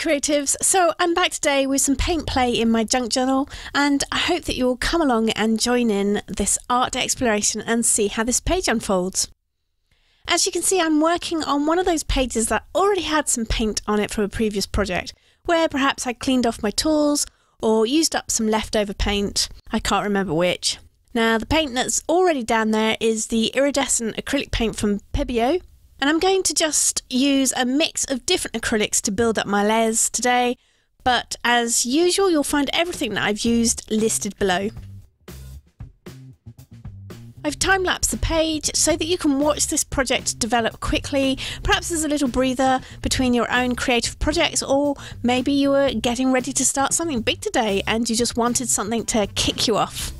creatives, so I'm back today with some paint play in my junk journal, and I hope that you'll come along and join in this art exploration and see how this page unfolds. As you can see, I'm working on one of those pages that already had some paint on it from a previous project, where perhaps I cleaned off my tools or used up some leftover paint. I can't remember which. Now, the paint that's already down there is the Iridescent Acrylic Paint from Pebeo, and I'm going to just use a mix of different acrylics to build up my layers today, but as usual you'll find everything that I've used listed below. I've time-lapsed the page so that you can watch this project develop quickly, perhaps as a little breather between your own creative projects, or maybe you were getting ready to start something big today and you just wanted something to kick you off.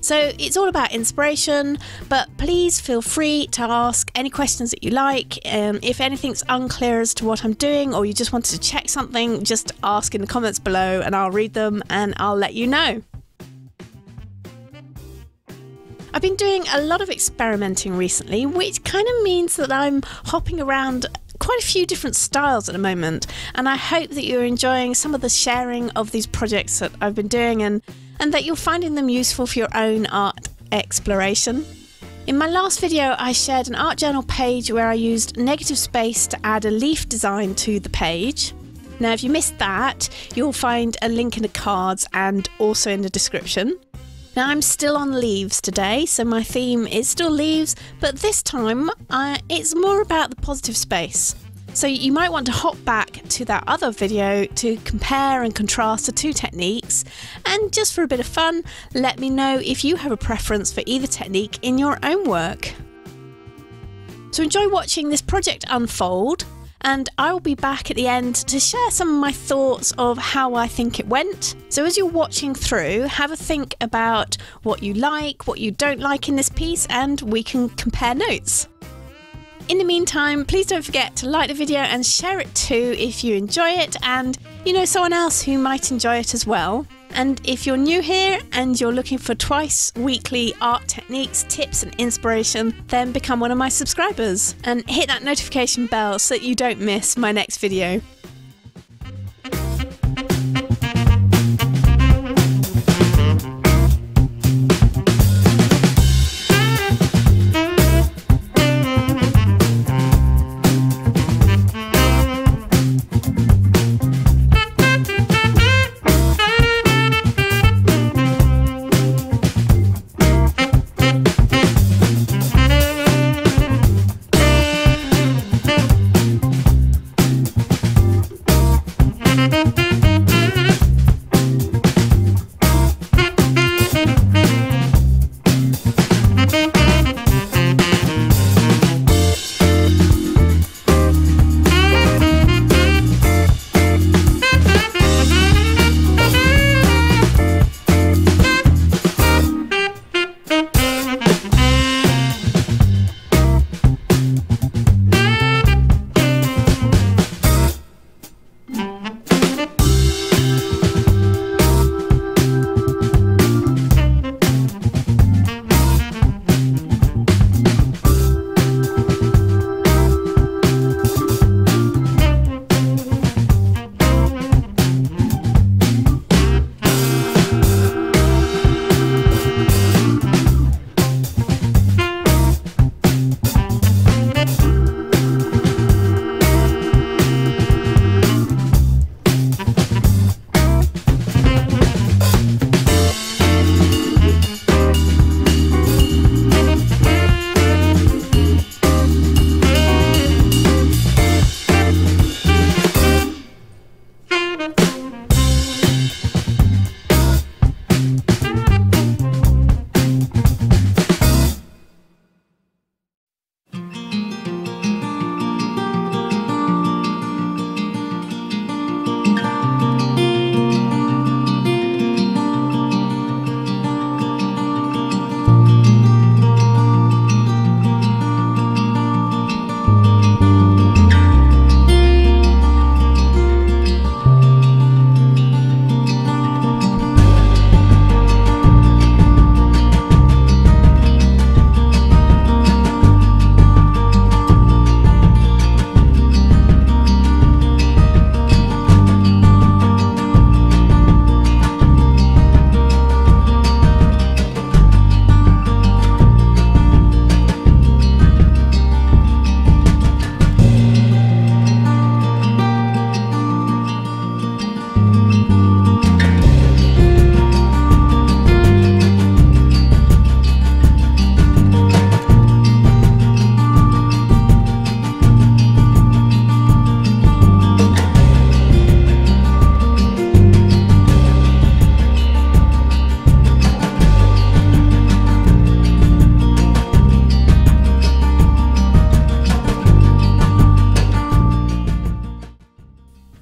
So it's all about inspiration, but please feel free to ask any questions that you like. If anything's unclear as to what I'm doing, or you just wanted to check something, just ask in the comments below and I'll read them and I'll let you know. I've been doing a lot of experimenting recently, which kind of means that I'm hopping around quite a few different styles at the moment, and I hope that you're enjoying some of the sharing of these projects that I've been doing and that you're finding them useful for your own art exploration. In my last video I shared an art journal page where I used negative space to add a leaf design to the page. Now if you missed that, you'll find a link in the cards and also in the description. Now I'm still on leaves today, so my theme is still leaves, but this time it's more about the positive space. So you might want to hop back to that other video to compare and contrast the two techniques, and just for a bit of fun, let me know if you have a preference for either technique in your own work. So enjoy watching this project unfold, and I will be back at the end to share some of my thoughts of how I think it went. So as you're watching through, have a think about what you like, what you don't like in this piece, and we can compare notes. In the meantime, please don't forget to like the video and share it too if you enjoy it and you know someone else who might enjoy it as well. And if you're new here and you're looking for twice weekly art techniques, tips and inspiration, then become one of my subscribers and hit that notification bell so that you don't miss my next video.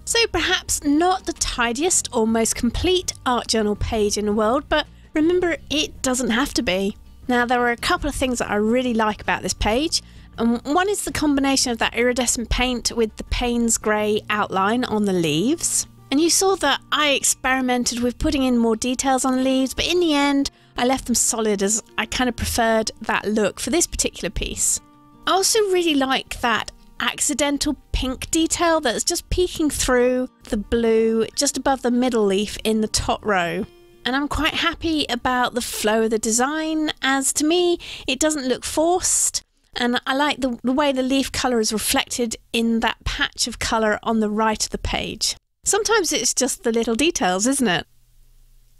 So perhaps not the tidiest or most complete art journal page in the world, but remember, it doesn't have to be. Now, there are a couple of things that I really like about this page. One is the combination of that iridescent paint with the Payne's grey outline on the leaves. And you saw that I experimented with putting in more details on the leaves, but in the end, I left them solid as I kind of preferred that look for this particular piece. I also really like that accidental pink detail that's just peeking through the blue just above the middle leaf in the top row. And I'm quite happy about the flow of the design, as to me it doesn't look forced, and I like the way the leaf colour is reflected in that patch of colour on the right of the page. Sometimes it's just the little details, isn't it?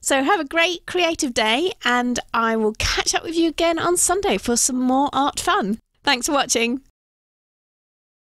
So have a great creative day, and I will catch up with you again on Sunday for some more art fun. Thanks for watching.